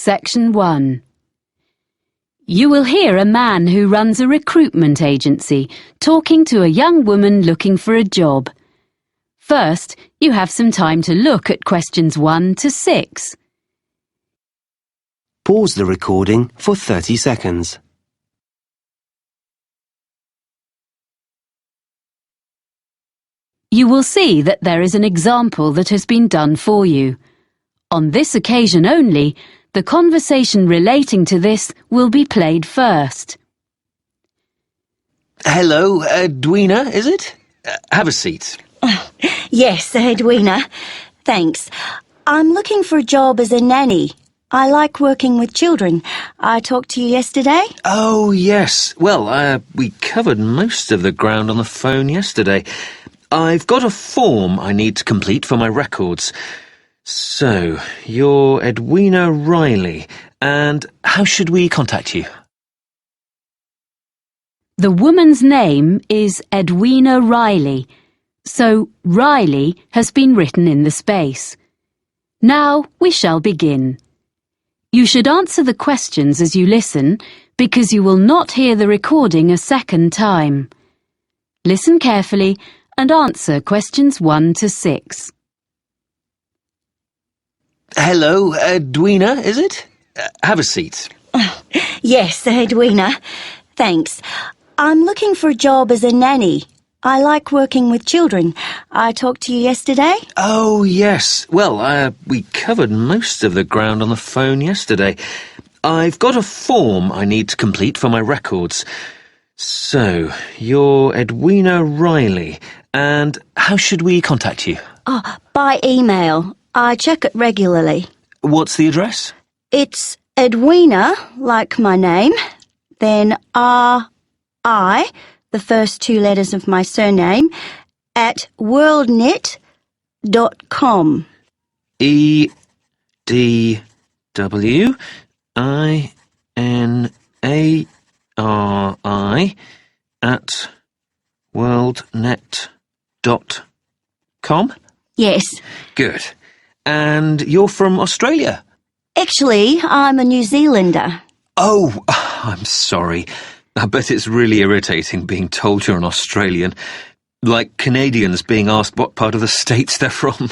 Section 1. You will hear a man who runs a recruitment agency talking to a young woman looking for a job. First, you have some time to look at questions 1 to 6. Pause the recording for 30 seconds. You will see that there is an example that has been done for you. On this occasion only, the conversation relating to this will be played first. Hello, Edwina, is it? Have a seat. Yes, Edwina. Thanks. I'm looking for a job as a nanny. I like working with children. I talked to you yesterday. Oh, yes. Well, we covered most of the ground on the phone yesterday. I've got a form I need to complete for my records. So, you're Edwina Riley, and how should we contact you? The woman's name is Edwina Riley, so Riley has been written in the space. Now we shall begin. You should answer the questions as you listen, because you will not hear the recording a second time. Listen carefully and answer questions 1 to 6. Hello, Edwina, is it? Have a seat. Yes, Edwina. Thanks. I'm looking for a job as a nanny. I like working with children. I talked to you yesterday. Oh, yes. Well, we covered most of the ground on the phone yesterday. I've got a form I need to complete for my records. So, you're Edwina Riley, and how should we contact you? By email. I check it regularly. What's the address? It's Edwina, like my name, then R-I, the first 2 letters of my surname, at worldnet.com. EDWINARI at worldnet.com? Yes. Good. And you're from Australia? Actually, I'm a New Zealander. Oh, I'm sorry. I bet it's really irritating being told you're an Australian. Like Canadians being asked what part of the States they're from.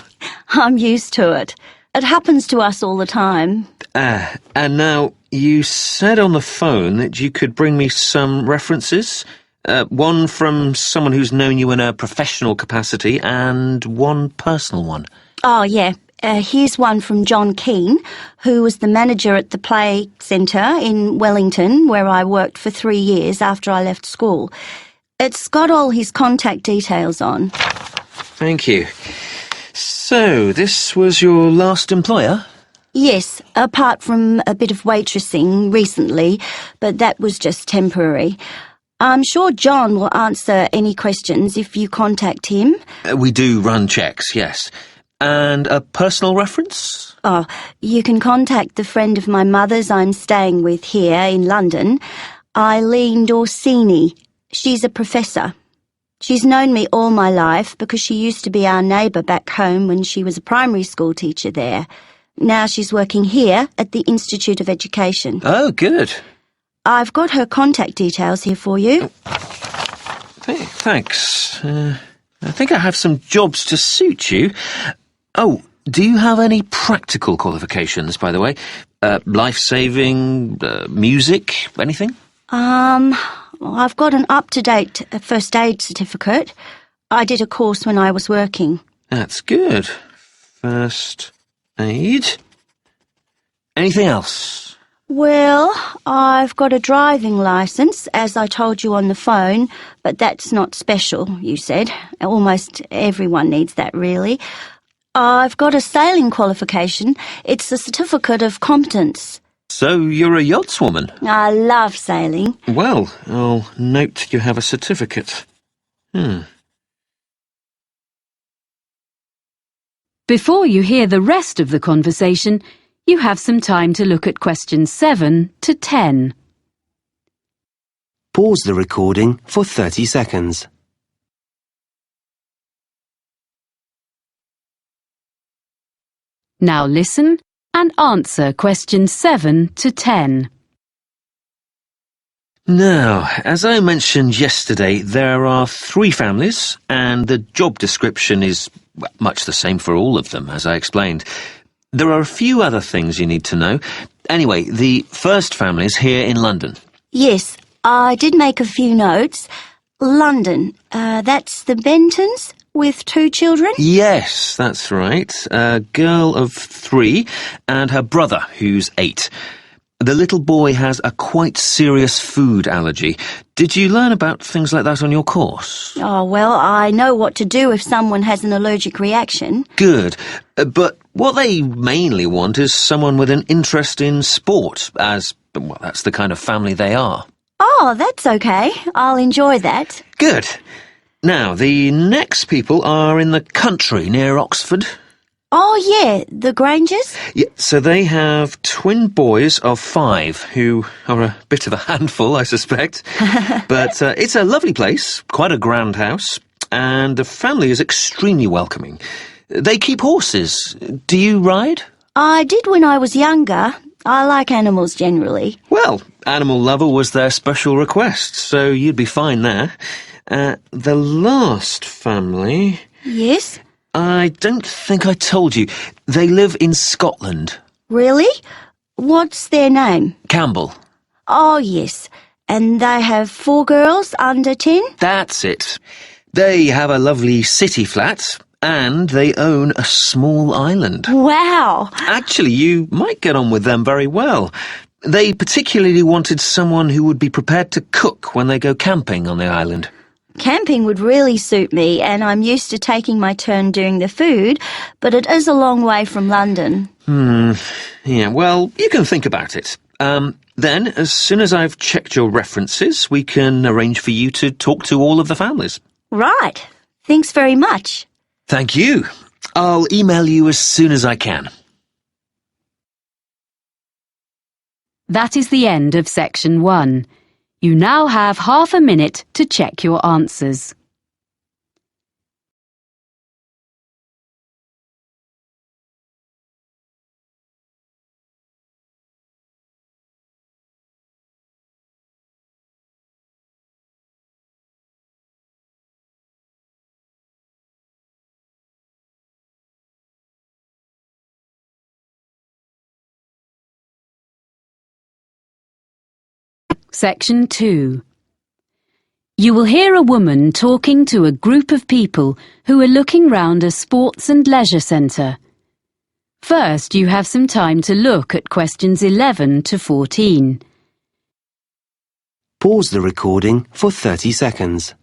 I'm used to it. It happens to us all the time. And now, you said on the phone that you could bring me some references. One from someone who's known you in a professional capacity and one personal one. Oh, yeah. Here's one from John Keane, who was the manager at the Play Centre in Wellington, where I worked for 3 years after I left school. It's got all his contact details on. Thank you. So, this was your last employer? Yes, apart from a bit of waitressing recently, but that was just temporary. I'm sure John will answer any questions if you contact him. We do run checks, yes. And a personal reference? Oh, you can contact the friend of my mother's I'm staying with here in London, Eileen Dorsini. She's a professor. She's known me all my life because she used to be our neighbour back home when she was a primary school teacher there. Now she's working here at the Institute of Education. Oh, good. I've got her contact details here for you. Thanks. I think I have some jobs to suit you. Oh, do you have any practical qualifications, by the way? Life-saving, music, anything? I've got an up-to-date first aid certificate. I did a course when I was working. That's good. First aid. Anything else? Well, I've got a driving licence, as I told you on the phone, but that's not special, you said. Almost everyone needs that, really. I've got a sailing qualification. It's a certificate of competence. So you're a yachtswoman? I love sailing. Well, I'll note you have a certificate. Before you hear the rest of the conversation, you have some time to look at questions 7 to 10. Pause the recording for 30 seconds. Now listen and answer questions 7 to 10. Now, as I mentioned yesterday, there are 3 families, and the job description is much the same for all of them, as I explained. There are a few other things you need to know. Anyway, the first family is here in London. Yes, I did make a few notes. London, that's the Bentons with 2 children? Yes, that's right. A girl of 3 and her brother, who's 8. The little boy has a quite serious food allergy. Did you learn about things like that on your course? Oh, well, I know what to do if someone has an allergic reaction. Good. But what they mainly want is someone with an interest in sport, as, well, that's the kind of family they are. Oh, that's okay. I'll enjoy that. Good. Now, the next people are in the country near Oxford. Oh, yeah, the Grangers? Yeah, so they have twin boys of 5 who are a bit of a handful, I suspect. But it's a lovely place, quite a grand house, and the family is extremely welcoming. They keep horses. Do you ride? I did when I was younger. I like animals generally. Well, Animal Lover was their special request, so you'd be fine there. The last family... Yes? I don't think I told you. They live in Scotland. Really? What's their name? Campbell. Oh, yes. And they have 4 girls under 10? That's it. They have a lovely city flat, and they own a small island. Wow! Actually, you might get on with them very well. They particularly wanted someone who would be prepared to cook when they go camping on the island. Camping would really suit me, and I'm used to taking my turn doing the food, but it is a long way from London. Yeah, well, you can think about it. Then, as soon as I've checked your references, we can arrange for you to talk to all of the families. Right. Thanks very much. Thank you. I'll email you as soon as I can. That is the end of section 1. You now have half a minute to check your answers. Section 2. You will hear a woman talking to a group of people who are looking round a sports and leisure centre. First, you have some time to look at questions 11 to 14. Pause the recording for 30 seconds.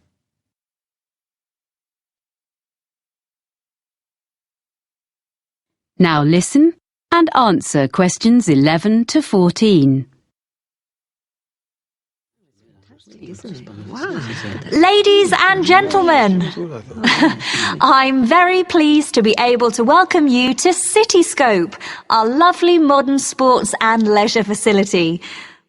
Now listen and answer questions 11 to 14. Ladies and gentlemen, I'm very pleased to be able to welcome you to Cityscope, our lovely modern sports and leisure facility.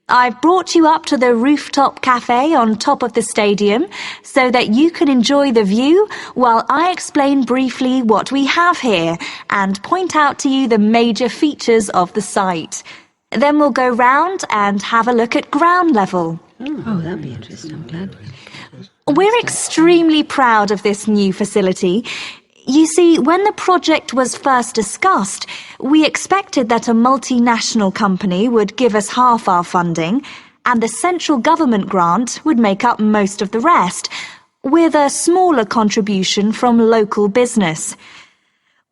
I've brought you up to the rooftop cafe on top of the stadium so that you can enjoy the view while I explain briefly what we have here and point out to you the major features of the site. Then we'll go round and have a look at ground level. Oh, that'd be interesting. I'm glad. We're extremely proud of this new facility. You see, when the project was first discussed, we expected that a multinational company would give us half our funding, and the central government grant would make up most of the rest, with a smaller contribution from local business.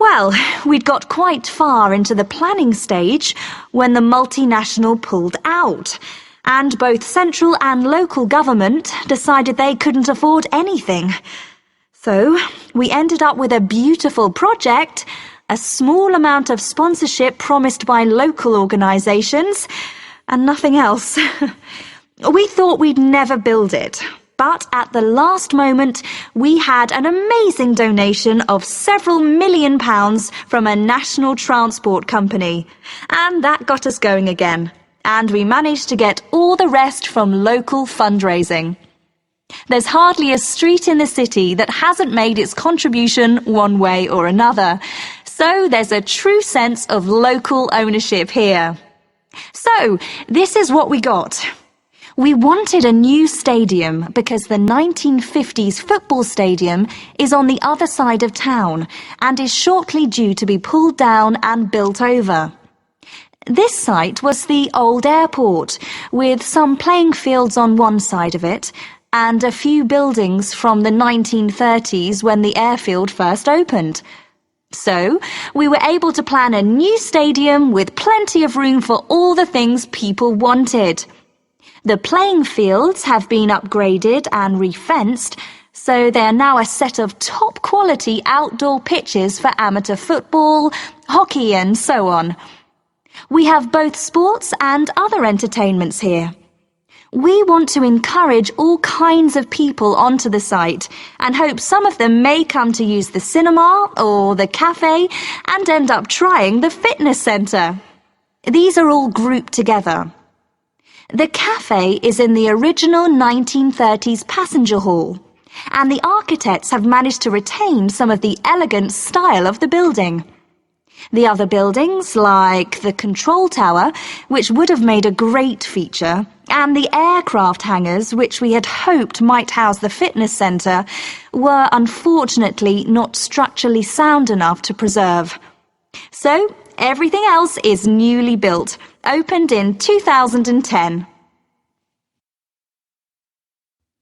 Well, we'd got quite far into the planning stage when the multinational pulled out, and both central and local government decided they couldn't afford anything. So, we ended up with a beautiful project, a small amount of sponsorship promised by local organisations, and nothing else. We thought we'd never build it, but at the last moment, we had an amazing donation of several £million from a national transport company, and that got us going again. And we managed to get all the rest from local fundraising. There's hardly a street in the city that hasn't made its contribution one way or another. So there's a true sense of local ownership here. So, this is what we got. We wanted a new stadium because the 1950s football stadium is on the other side of town and is shortly due to be pulled down and built over. This site was the old airport, with some playing fields on one side of it and a few buildings from the 1930s when the airfield first opened. So, we were able to plan a new stadium with plenty of room for all the things people wanted. The playing fields have been upgraded and refenced, so they are now a set of top-quality outdoor pitches for amateur football, hockey and so on. We have both sports and other entertainments here. We want to encourage all kinds of people onto the site and hope some of them may come to use the cinema or the cafe and end up trying the fitness centre. These are all grouped together. The cafe is in the original 1930s passenger hall, and the architects have managed to retain some of the elegant style of the building. The other buildings, like the control tower, which would have made a great feature, and the aircraft hangars, which we had hoped might house the fitness centre, were unfortunately not structurally sound enough to preserve. So, everything else is newly built, opened in 2010.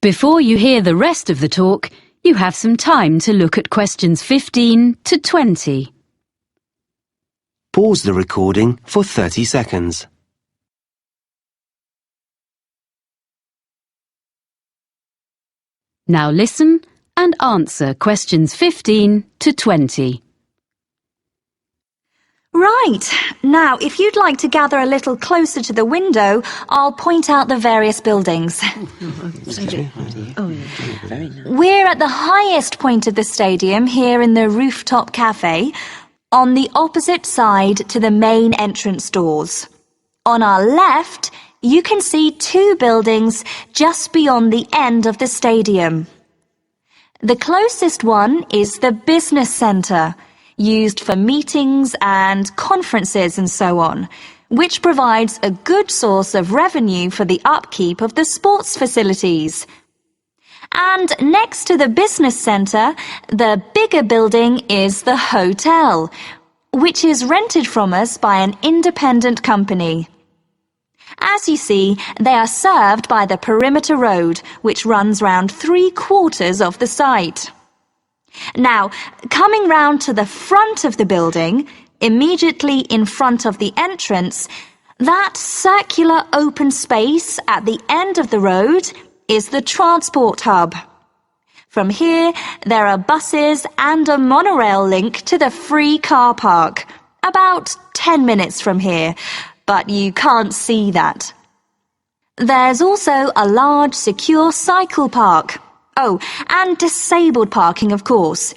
Before you hear the rest of the talk, you have some time to look at questions 15 to 20. Pause the recording for 30 seconds. Now listen and answer questions 15 to 20. Right. Now, if you'd like to gather a little closer to the window, I'll point out the various buildings. Oh, yeah, very nice. We're at the highest point of the stadium here in the rooftop cafe, on the opposite side to the main entrance doors. On our left, you can see two buildings just beyond the end of the stadium. The closest one is the business centre, used for meetings and conferences and so on, which provides a good source of revenue for the upkeep of the sports facilities. And next to the business centre, the bigger building is the hotel, which is rented from us by an independent company. As you see, they are served by the perimeter road, which runs round 3/4 of the site. Now, coming round to the front of the building, immediately in front of the entrance, that circular open space at the end of the road is the transport hub. From here, there are buses and a monorail link to the free car park, about 10 minutes from here, but you can't see that. There's also a large secure cycle park. Oh, and disabled parking, of course.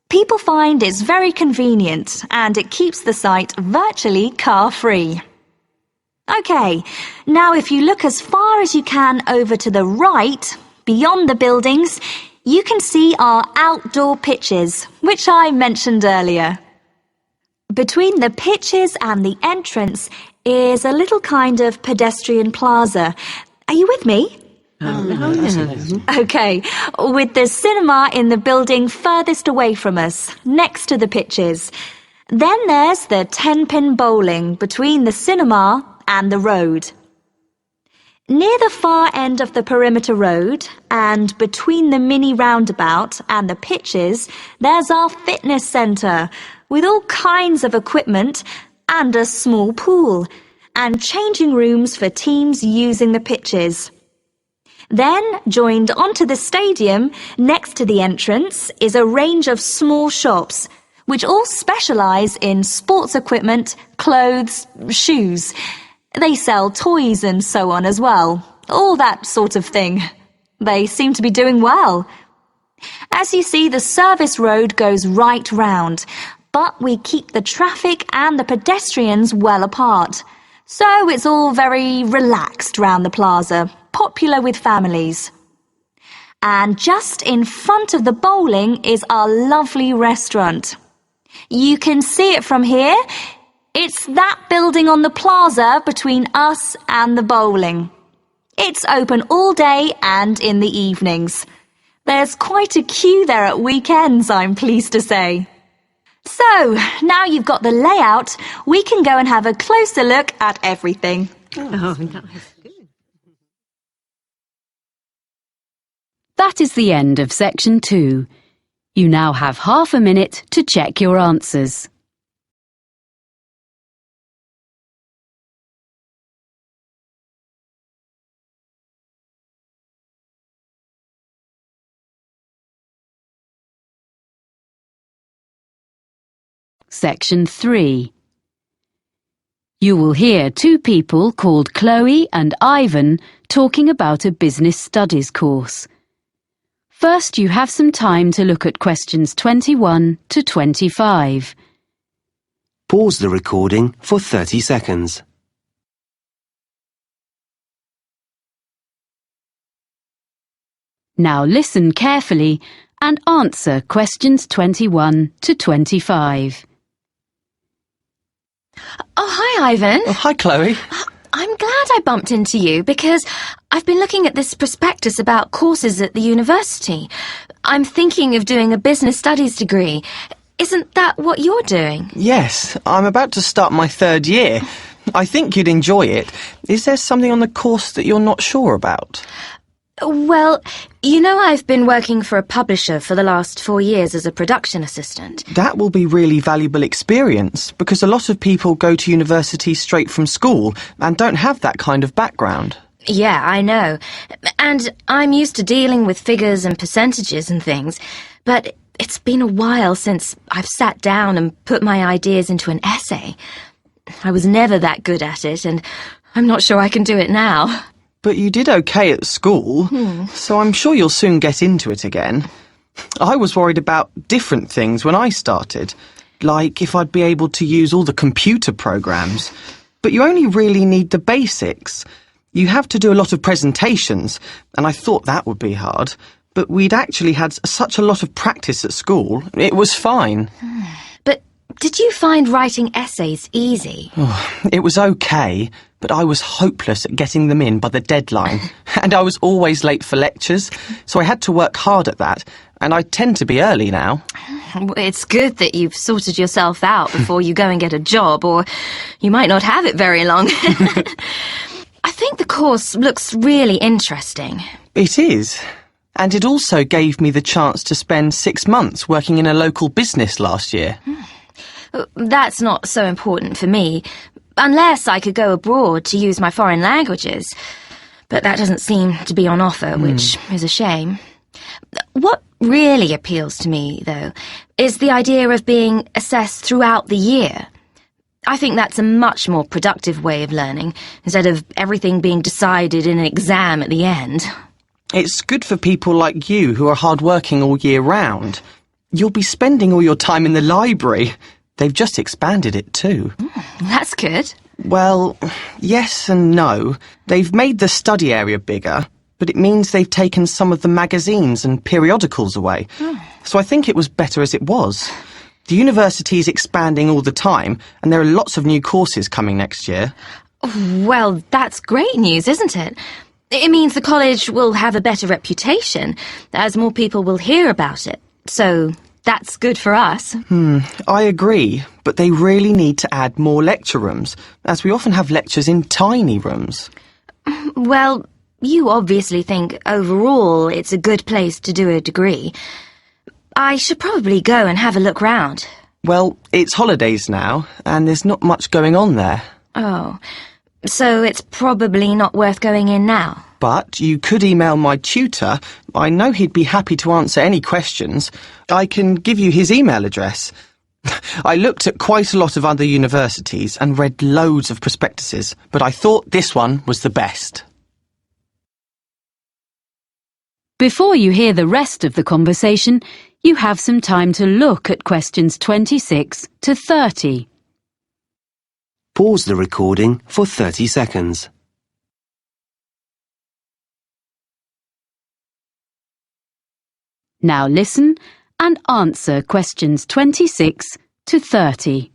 People find it's very convenient and it keeps the site virtually car-free. OK, now if you look as far as you can over to the right, beyond the buildings, you can see our outdoor pitches, which I mentioned earlier. Between the pitches and the entrance is a little kind of pedestrian plaza. Are you with me? OK, with the cinema in the building furthest away from us, next to the pitches. Then there's the 10-pin bowling between the cinema and the road. Near the far end of the perimeter road, and between the mini roundabout and the pitches, there's our fitness centre, with all kinds of equipment and a small pool, and changing rooms for teams using the pitches. Then, joined onto the stadium, next to the entrance, is a range of small shops, which all specialise in sports equipment, clothes, shoes. They sell toys and so on as well, all that sort of thing. They seem to be doing well. As you see, the service road goes right round, but we keep the traffic and the pedestrians well apart. So it's all very relaxed round the plaza, popular with families. And just in front of the bowling is our lovely restaurant. You can see it from here. It's that building on the plaza between us and the bowling. It's open all day and in the evenings. There's quite a queue there at weekends, I'm pleased to say. So, now you've got the layout, we can go and have a closer look at everything. Oh, nice. That is the end of section 2. You now have half a minute to check your answers. Section 3. You will hear two people called Chloe and Ivan talking about a business studies course. First, you have some time to look at questions 21 to 25. Pause the recording for 30 seconds. Now listen carefully and answer questions 21 to 25. Oh, hi, Ivan. Oh, hi, Chloe. I'm glad I bumped into you because I've been looking at this prospectus about courses at the university. I'm thinking of doing a business studies degree. Isn't that what you're doing? Yes, I'm about to start my 3rd year. I think you'd enjoy it. Is there something on the course that you're not sure about? Well, you know I've been working for a publisher for the last 4 years as a production assistant. That will be really valuable experience because a lot of people go to university straight from school and don't have that kind of background. Yeah, I know. And I'm used to dealing with figures and percentages and things, but it's been a while since I've sat down and put my ideas into an essay. I was never that good at it, and I'm not sure I can do it now. But you did okay at school, so I'm sure you'll soon get into it again. I was worried about different things when I started, like if I'd be able to use all the computer programs. But you only really need the basics. You have to do a lot of presentations, and I thought that would be hard. But we'd actually had such a lot of practice at school, it was fine. But did you find writing essays easy? It was okay, but I was hopeless at getting them in by the deadline. And I was always late for lectures, so I had to work hard at that, and I tend to be early now. It's good that you've sorted yourself out before you go and get a job, or you might not have it very long. I think the course looks really interesting. It is. And it also gave me the chance to spend 6 months working in a local business last year. That's not so important for me, unless I could go abroad to use my foreign languages. But that doesn't seem to be on offer, which is a shame. What really appeals to me, though, is the idea of being assessed throughout the year. I think that's a much more productive way of learning, instead of everything being decided in an exam at the end. It's good for people like you who are hard-working all year round. You'll be spending all your time in the library. They've just expanded it too. That's good. Well, yes and no. They've made the study area bigger, but it means they've taken some of the magazines and periodicals away. So I think it was better as it was. The university is expanding all the time, and there are lots of new courses coming next year. Well, that's great news, isn't it? It means the college will have a better reputation, as more people will hear about it. So that's good for us. I agree, but they really need to add more lecture rooms, as we often have lectures in tiny rooms. Well, you obviously think overall it's a good place to do a degree. I should probably go and have a look round. Well, it's holidays now, and there's not much going on there. Oh, so it's probably not worth going in now. But you could email my tutor. I know he'd be happy to answer any questions. I can give you his email address. I looked at quite a lot of other universities and read loads of prospectuses, but I thought this one was the best. Before you hear the rest of the conversation, you have some time to look at questions 26 to 30. Pause the recording for 30 seconds. Now listen and answer questions 26 to 30.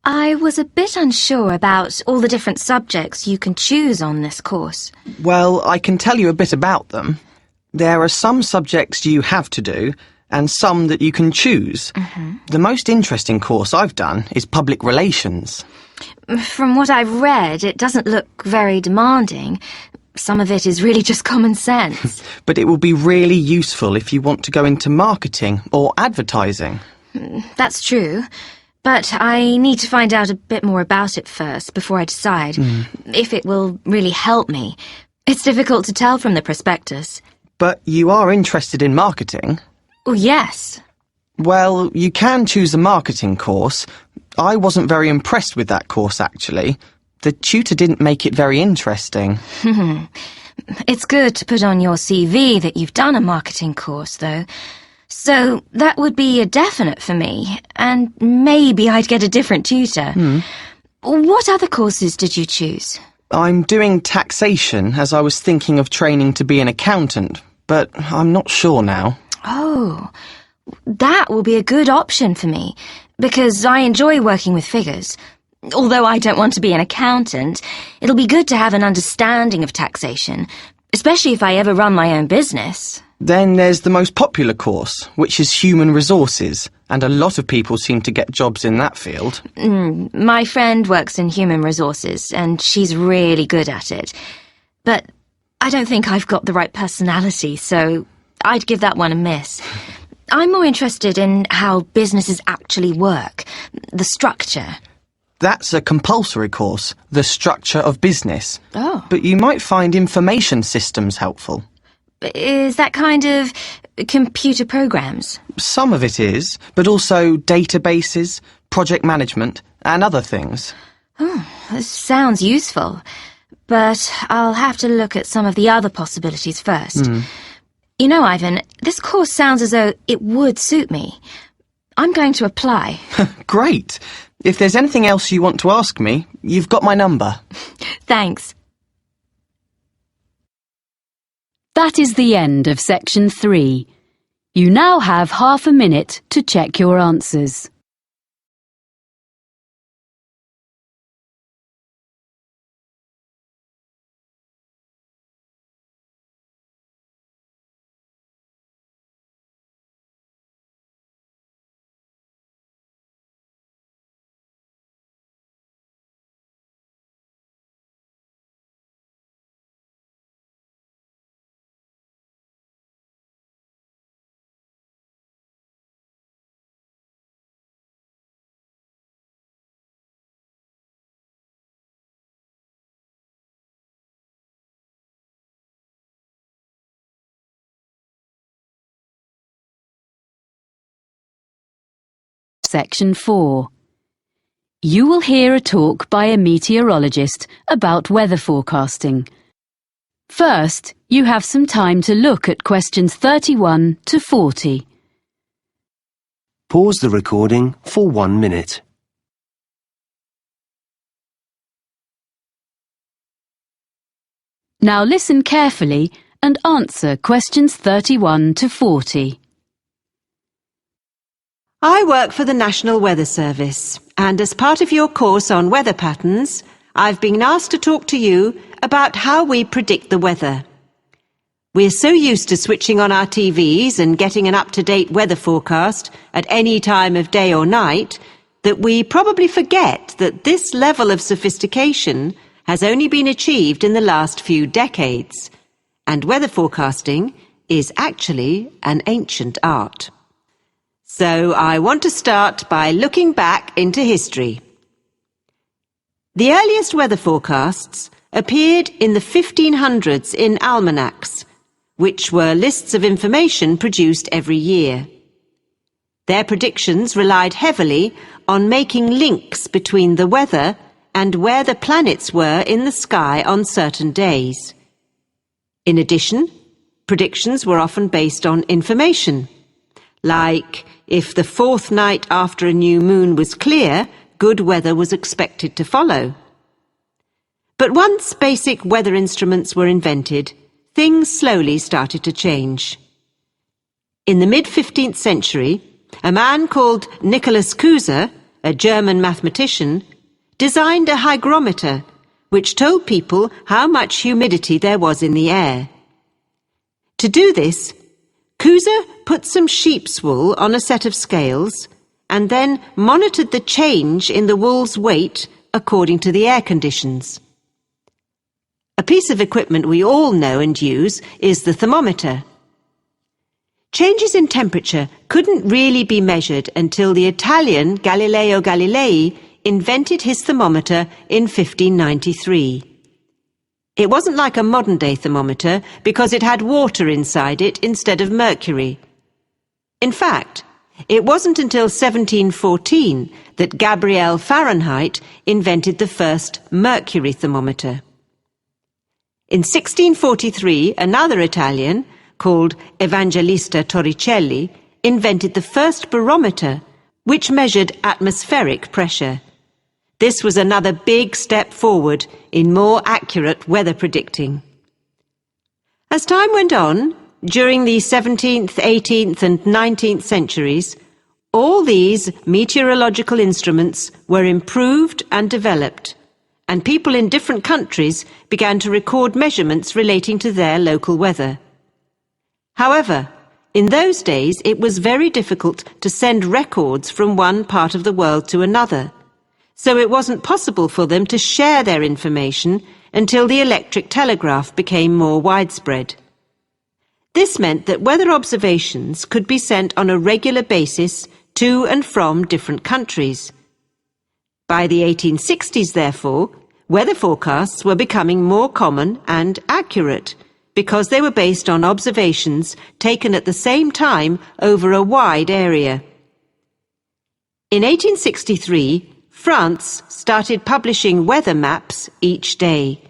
I was a bit unsure about all the different subjects you can choose on this course. Well, I can tell you a bit about them. There are some subjects you have to do, and some that you can choose. The most interesting course I've done is public relations. From what I've read, it doesn't look very demanding. Some of it is really just common sense. But it will be really useful if you want to go into marketing or advertising. That's true. But I need to find out a bit more about it first before I decide if it will really help me. It's difficult to tell from the prospectus. But you are interested in marketing? Oh, yes. Well, you can choose a marketing course. I wasn't very impressed with that course, actually. The tutor didn't make it very interesting. It's good to put on your CV that you've done a marketing course, though. So that would be a definite for me, and maybe I'd get a different tutor. What other courses did you choose? I'm doing taxation, as I was thinking of training to be an accountant, but I'm not sure now. Oh, that will be a good option for me, because I enjoy working with figures. Although I don't want to be an accountant, it'll be good to have an understanding of taxation, especially if I ever run my own business. Then there's the most popular course, which is human resources, and a lot of people seem to get jobs in that field. My friend works in human resources, and she's really good at it. But I don't think I've got the right personality, so I'd give that one a miss. I'm more interested in how businesses actually work, the structure. That's a compulsory course, the structure of business. Oh. But you might find information systems helpful. Is that kind of computer programs? Some of it is, but also databases, project management, and other things. This sounds useful, but I'll have to look at some of the other possibilities first. You know, Ivan, this course sounds as though it would suit me. I'm going to apply. Great! If there's anything else you want to ask me, you've got my number. Thanks. That is the end of section 3. You now have half a minute to check your answers. Section 4. You will hear a talk by a meteorologist about weather forecasting. First, you have some time to look at questions 31 to 40. Pause the recording for 1 minute. Now listen carefully and answer questions 31 to 40. I work for the National Weather Service, and as part of your course on weather patterns, I've been asked to talk to you about how we predict the weather. We're so used to switching on our TVs and getting an up-to-date weather forecast at any time of day or night that we probably forget that this level of sophistication has only been achieved in the last few decades, and weather forecasting is actually an ancient art. So I want to start by looking back into history. The earliest weather forecasts appeared in the 1500s in almanacs, which were lists of information produced every year. Their predictions relied heavily on making links between the weather and where the planets were in the sky on certain days. In addition, predictions were often based on information, like if the fourth night after a new moon was clear, good weather was expected to follow. But once basic weather instruments were invented, things slowly started to change. In the mid-15th century, A man called Nicholas Kuser, a German mathematician, designed a hygrometer which told people how much humidity there was in the air. To do this, Kuser put some sheep's wool on a set of scales and then monitored the change in the wool's weight according to the air conditions. A piece of equipment we all know and use is the thermometer. Changes in temperature couldn't really be measured until the Italian Galileo Galilei invented his thermometer in 1593. It wasn't like a modern-day thermometer because it had water inside it instead of mercury. In fact, it wasn't until 1714 that Gabriel Fahrenheit invented the first mercury thermometer. In 1643, another Italian, called Evangelista Torricelli, invented the first barometer, which measured atmospheric pressure. This was another big step forward in more accurate weather predicting. As time went on, during the 17th, 18th and 19th centuries, all these meteorological instruments were improved and developed, and people in different countries began to record measurements relating to their local weather. However, in those days it was very difficult to send records from one part of the world to another, so it wasn't possible for them to share their information until the electric telegraph became more widespread. This meant that weather observations could be sent on a regular basis to and from different countries. By the 1860s, therefore, weather forecasts were becoming more common and accurate, because they were based on observations taken at the same time over a wide area. In 1863, France started publishing weather maps each day.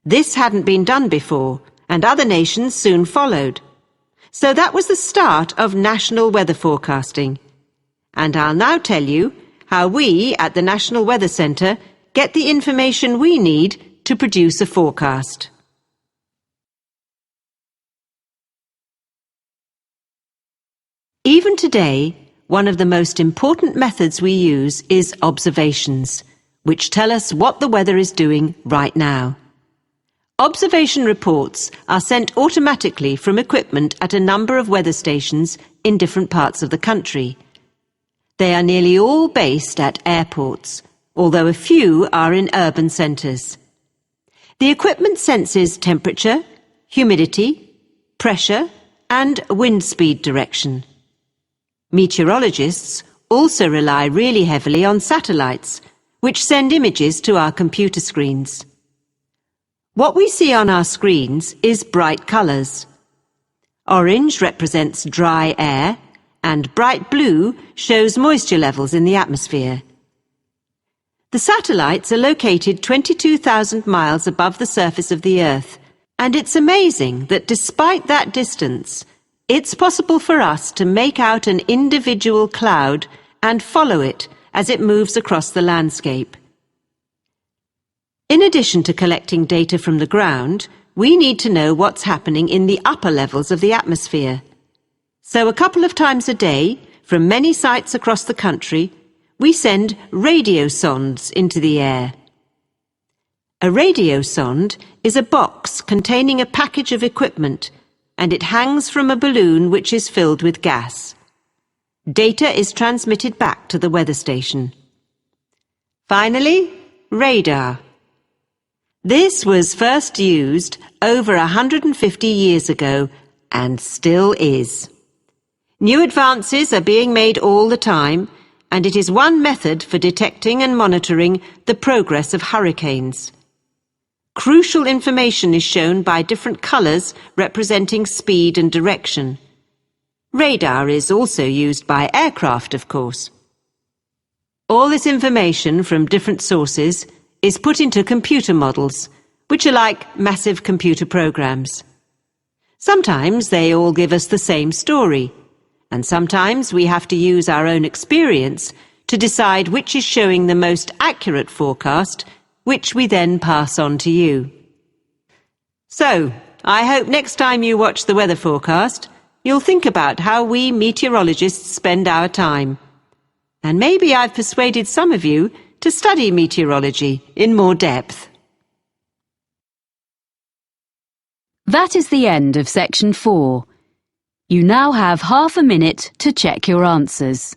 This hadn't been done before, and other nations soon followed. So that was the start of national weather forecasting. And I'll now tell you how we at the National Weather Centre get the information we need to produce a forecast. Even today, one of the most important methods we use is observations, which tell us what the weather is doing right now. Observation reports are sent automatically from equipment at a number of weather stations in different parts of the country. They are nearly all based at airports, although a few are in urban centres. The equipment senses temperature, humidity, pressure, and wind speed direction. Meteorologists also rely really heavily on satellites, which send images to our computer screens. What we see on our screens is bright colours. Orange represents dry air, and bright blue shows moisture levels in the atmosphere. The satellites are located 22,000 miles above the surface of the Earth, and it's amazing that despite that distance, it's possible for us to make out an individual cloud and follow it as it moves across the landscape. In addition to collecting data from the ground, we need to know what's happening in the upper levels of the atmosphere. So a couple of times a day, from many sites across the country, we send radio sondes into the air. A radio sonde is a box containing a package of equipment, and it hangs from a balloon which is filled with gas. Data is transmitted back to the weather station. Finally, radar. This was first used over 150 years ago and still is. New advances are being made all the time, and it is one method for detecting and monitoring the progress of hurricanes. Crucial information is shown by different colours representing speed and direction. Radar is also used by aircraft, of course. All this information from different sources is put into computer models, which are like massive computer programs. Sometimes they all give us the same story, and sometimes we have to use our own experience to decide which is showing the most accurate forecast, which we then pass on to you. So, I hope next time you watch the weather forecast, you'll think about how we meteorologists spend our time. And maybe I've persuaded some of you to study meteorology in more depth. That is the end of section 4. You now have half a minute to check your answers.